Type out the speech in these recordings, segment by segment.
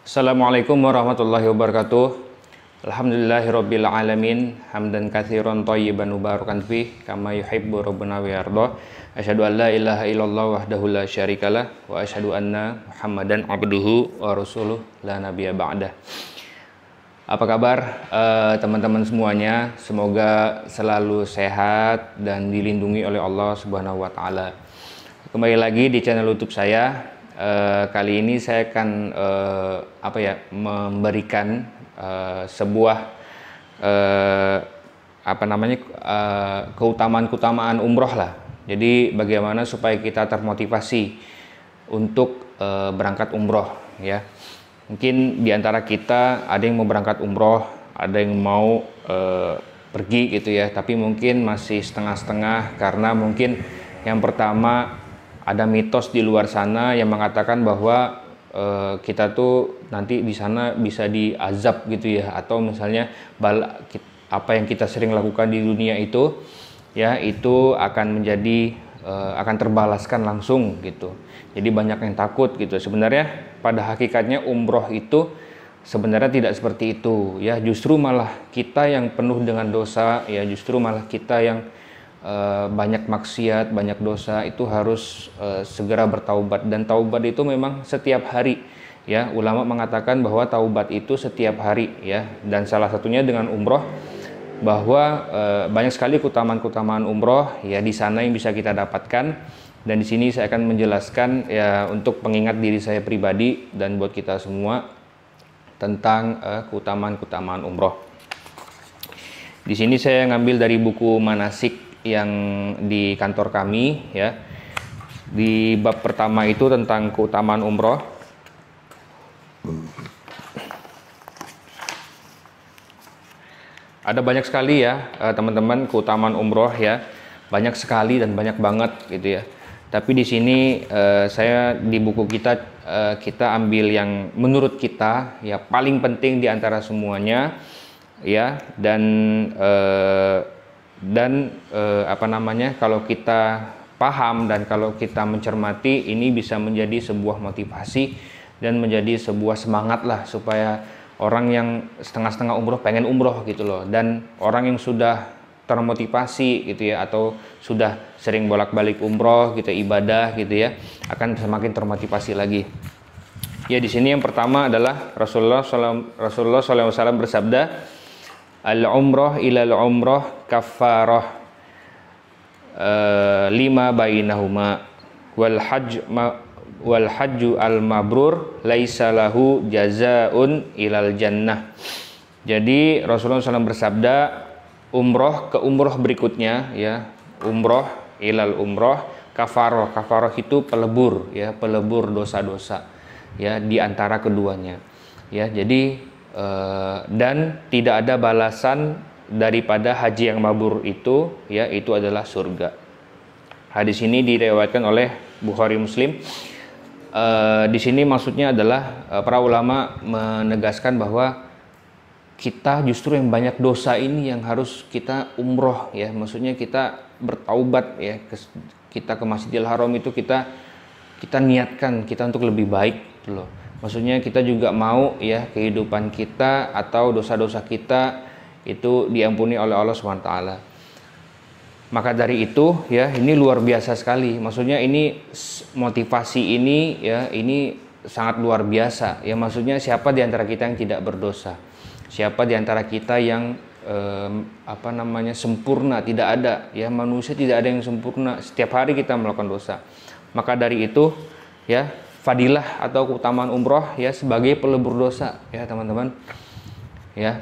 Assalamualaikum warahmatullahi wabarakatuh. Alhamdulillahirabbil alamin, hamdan katsiran thayyiban mubarakan fih kama yuhibbu rabbuna wa yarda. Asyhadu an la ilaha illallah wahdahu la syarikalah wa asyhadu anna Muhammadan abduhu wa rasuluh la nabiyya ba'dah. Apa kabar teman-teman semuanya? Semoga selalu sehat dan dilindungi oleh Allah Subhanahu wa taala. Kembali lagi di channel YouTube saya. Kali ini saya akan memberikan sebuah keutamaan umroh lah. Jadi bagaimana supaya kita termotivasi untuk berangkat umroh ya. Mungkin diantara kita ada yang mau berangkat umroh, ada yang mau pergi gitu ya, tapi mungkin masih setengah-setengah karena mungkin yang pertama ada mitos di luar sana yang mengatakan bahwa kita tuh nanti di sana bisa diazab gitu ya, atau misalnya apa yang kita sering lakukan di dunia itu ya itu akan menjadi akan terbalaskan langsung gitu. Jadi banyak yang takut gitu. Sebenarnya pada hakikatnya umroh itu sebenarnya tidak seperti itu ya. Justru malah kita yang penuh dengan dosa ya, justru malah kita yang banyak maksiat, banyak dosa itu harus segera bertaubat, dan taubat itu memang setiap hari ya. Ulama mengatakan bahwa taubat itu setiap hari ya, dan salah satunya dengan umroh, bahwa banyak sekali keutamaan umroh ya di sana yang bisa kita dapatkan. Dan di sini saya akan menjelaskan ya untuk pengingat diri saya pribadi dan buat kita semua tentang keutamaan umroh. Di sini saya ngambil dari buku manasik yang di kantor kami ya. Di bab pertama itu tentang keutamaan umroh. Ada banyak sekali ya teman-teman keutamaan umroh ya, banyak sekali dan banyak banget gitu ya. Tapi di sini saya di buku kita ambil yang menurut kita ya paling penting di antara semuanya ya, dan kalau kita paham dan kalau kita mencermati, ini bisa menjadi sebuah motivasi dan menjadi sebuah semangat lah supaya orang yang setengah-setengah umroh pengen umroh gitu loh, dan orang yang sudah termotivasi gitu ya, atau sudah sering bolak-balik umroh gitu, ibadah gitu ya, akan semakin termotivasi lagi. Ya, di sini yang pertama adalah Rasulullah SAW bersabda, al-umroh ilal umroh kafarah lima bainahuma wal hajju al mabrur laisa lahu jazaun ilal jannah. Jadi Rasulullah SAW bersabda, umroh ke umroh berikutnya ya, umroh ilal umroh kafaroh. Kafaroh itu pelebur ya, pelebur dosa-dosa ya di antara keduanya ya. Jadi dan tidak ada balasan daripada haji yang mabrur itu ya, itu adalah surga. Hadis ini diriwayatkan oleh Bukhari Muslim. Di sini maksudnya adalah para ulama menegaskan bahwa kita justru yang banyak dosa ini yang harus kita umroh ya, maksudnya kita bertaubat ya, kita ke Masjidil Haram itu kita niatkan kita untuk lebih baik gitu loh. Maksudnya kita juga mau ya kehidupan kita atau dosa-dosa kita itu diampuni oleh Allah SWT. Maka dari itu ya, ini luar biasa sekali. Maksudnya ini motivasi ini ya, ini sangat luar biasa ya. Maksudnya siapa di antara kita yang tidak berdosa? Siapa di antara kita yang sempurna? Tidak ada ya, manusia tidak ada yang sempurna. Setiap hari kita melakukan dosa. Maka dari itu ya, fadilah atau keutamaan umroh ya sebagai pelebur dosa ya teman-teman ya.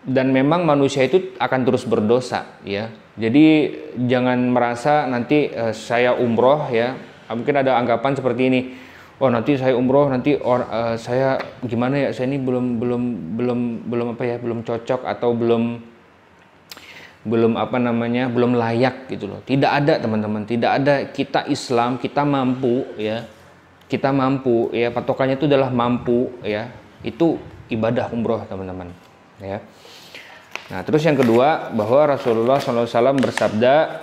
Dan memang manusia itu akan terus berdosa ya. Jadi jangan merasa nanti saya umroh ya, mungkin ada anggapan seperti ini, oh nanti saya umroh nanti saya gimana ya, saya ini belum cocok atau belum layak gitu loh. Tidak ada teman-teman, tidak ada. Kita Islam, kita mampu ya, patokannya itu adalah mampu ya, itu ibadah umroh teman-teman ya. Nah terus yang kedua, bahwa Rasulullah SAW bersabda,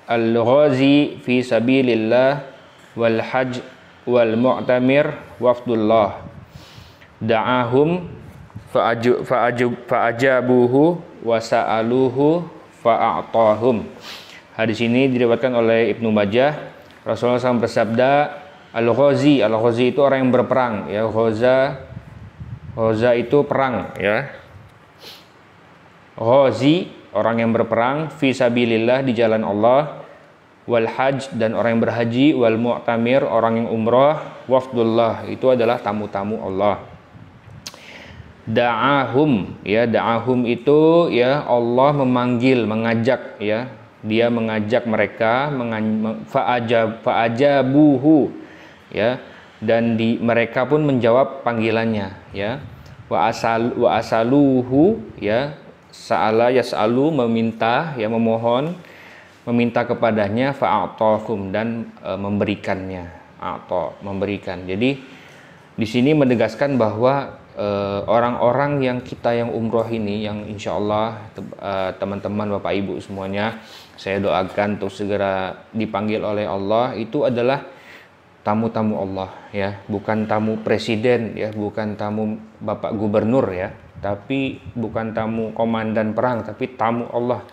al-ghazi fi sabilillah wal hajj wal mu'tamir wafdullah da'ahum fa'ajabuhu wa sa'aluhu fa'a'tahum. Hadis ini diriwayatkan oleh Ibnu Majah. Rasulullah SAW bersabda, al-ghazi itu orang yang berperang ya. Ghaza itu perang ya. Ghazi orang yang berperang, fi sabilillah di jalan Allah, wal hajj dan orang yang berhaji, wal mu'tamir orang yang umrah, wafdullah itu adalah tamu-tamu Allah. Da'ahum ya, da'ahum itu ya Allah memanggil, mengajak ya. Dia mengajak mereka, fa'ajabuhu ya, dan mereka pun menjawab panggilannya ya. Wa asaluhu ya, sa'ala yas'alu meminta ya, memohon, meminta kepadanya, fa'atahum dan memberikannya, memberikan. Jadi di sini menegaskan bahwa orang-orang yang umroh ini, yang insya Allah teman-teman Bapak Ibu semuanya saya doakan untuk segera dipanggil oleh Allah, itu adalah tamu-tamu Allah ya, bukan tamu presiden ya, bukan tamu Bapak Gubernur ya, tapi bukan tamu komandan perang, tapi tamu Allah,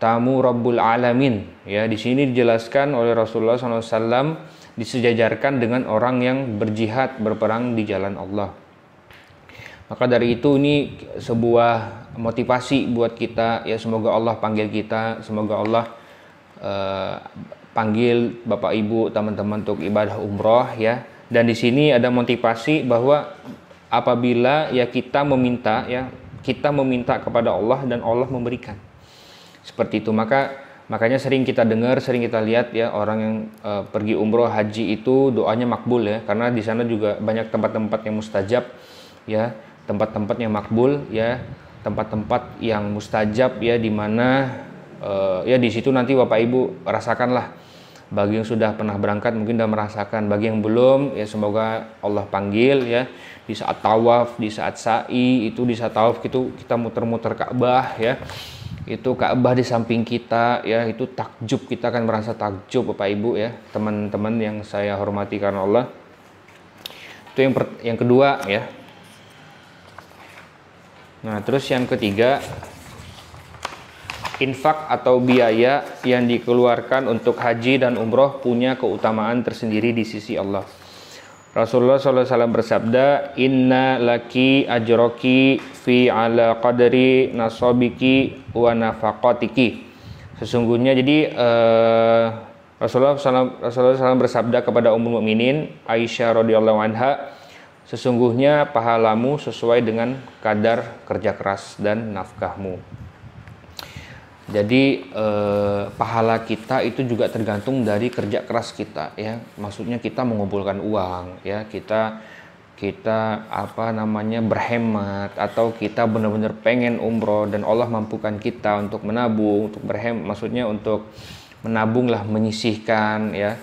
tamu Rabbul Alamin ya. Di sini dijelaskan oleh Rasulullah SAW disejajarkan dengan orang yang berjihad, berperang di jalan Allah. Maka dari itu ini sebuah motivasi buat kita ya, semoga Allah panggil kita, semoga Allah panggil Bapak Ibu teman-teman untuk ibadah umroh ya. Dan di sini ada motivasi bahwa apabila ya kita meminta kepada Allah dan Allah memberikan. Seperti itu. Makanya sering kita dengar, sering kita lihat ya, orang yang pergi umroh haji itu doanya makbul ya, karena di sana juga banyak tempat-tempat yang mustajab ya, tempat-tempat yang makbul ya, tempat-tempat yang mustajab ya, di mana ya di situ nanti Bapak Ibu rasakanlah. Bagi yang sudah pernah berangkat mungkin sudah merasakan, bagi yang belum ya semoga Allah panggil ya, di saat tawaf, di saat sa'i itu, di saat tawaf itu kita muter-muter Ka'bah ya, itu Ka'bah di samping kita ya, itu takjub, kita akan merasa takjub Bapak Ibu ya, teman-teman yang saya hormati karena Allah. Itu yang kedua ya. Nah, terus yang ketiga, infak atau biaya yang dikeluarkan untuk haji dan umroh punya keutamaan tersendiri di sisi Allah. Rasulullah SAW bersabda, inna laki ajroki fi ala qadri nasabiki wa nafaqatiki. Sesungguhnya jadi Rasulullah SAW bersabda kepada Ummul Mukminin Aisyah radhiyallahu anha, sesungguhnya pahalamu sesuai dengan kadar kerja keras dan nafkahmu. Jadi pahala kita itu juga tergantung dari kerja keras kita ya. Maksudnya kita mengumpulkan uang ya, kita berhemat, atau kita benar-benar pengen umroh dan Allah mampukan kita untuk menabung, untuk berhemat, maksudnya untuk menabung lah, menyisihkan ya,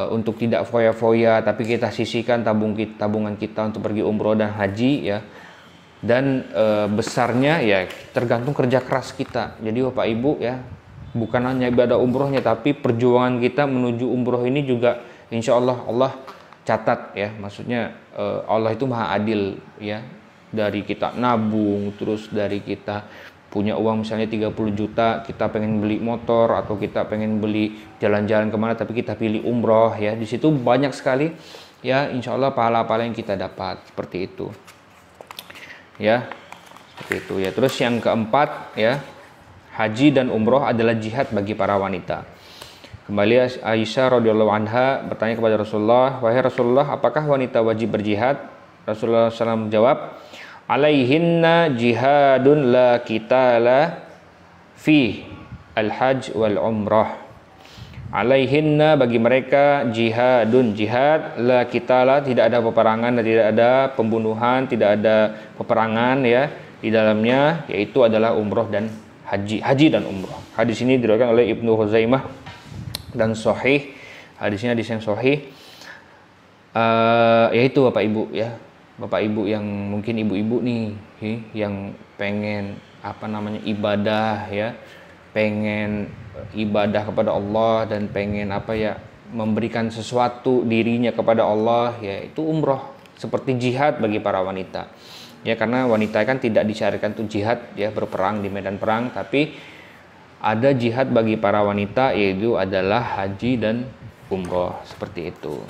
untuk tidak foya-foya, tapi kita sisihkan tabungan kita untuk pergi umroh dan haji ya. Dan besarnya ya tergantung kerja keras kita. Jadi Bapak Ibu ya, bukan hanya ibadah umrohnya, tapi perjuangan kita menuju umroh ini juga insya Allah Allah catat ya. Maksudnya Allah itu maha adil ya. Dari kita nabung, terus dari kita punya uang misalnya 30 juta, kita pengen beli motor atau kita pengen beli jalan-jalan kemana, tapi kita pilih umroh ya. Di situ banyak sekali ya, insya Allah pahala-pahala yang kita dapat, seperti itu. Ya, seperti itu ya. Terus yang keempat ya, haji dan umroh adalah jihad bagi para wanita. Kembali Aisyah radhiyallahu anha bertanya kepada Rasulullah, wahai Rasulullah, apakah wanita wajib berjihad? Rasulullah SAW menjawab, alaihinna jihadun la qitala fi al-hajj wal umrah. Alaihinna bagi mereka jihadun, jihad, la qitala tidak ada peperangan dan tidak ada pembunuhan, tidak ada peperangan ya di dalamnya, yaitu adalah umroh dan haji dan umroh. Hadis ini diriwayatkan oleh Ibnu Khuzaimah dan sahih. Hadisnya hadis yang sahih. Yaitu Bapak Ibu ya, Bapak Ibu yang mungkin ibu-ibu nih yang pengen ibadah ya, pengen ibadah kepada Allah dan pengen memberikan sesuatu dirinya kepada Allah, yaitu umroh, seperti jihad bagi para wanita. Ya, karena wanita kan tidak disyariatkan untuk jihad ya, berperang di medan perang, tapi ada jihad bagi para wanita, yaitu adalah haji dan umroh, seperti itu.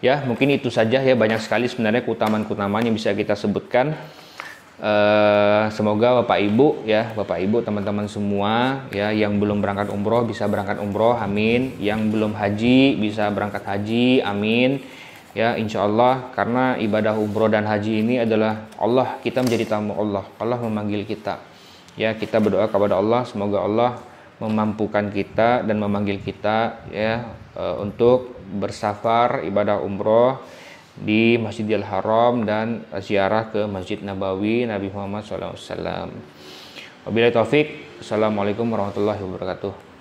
Ya, mungkin itu saja ya, banyak sekali sebenarnya keutamaan-keutamaan yang bisa kita sebutkan. Semoga Bapak Ibu ya, Bapak Ibu teman-teman semua ya, yang belum berangkat umroh bisa berangkat umroh, amin. Yang belum haji bisa berangkat haji, amin. Ya, insya Allah, karena ibadah umroh dan haji ini adalah Allah, kita menjadi tamu Allah, Allah memanggil kita. Ya, kita berdoa kepada Allah, semoga Allah memampukan kita dan memanggil kita ya, untuk bersafar ibadah umroh di Masjidil Haram dan ziarah ke Masjid Nabawi Nabi Muhammad SAW. Wabillahi taufik. Assalamualaikum warahmatullahi wabarakatuh.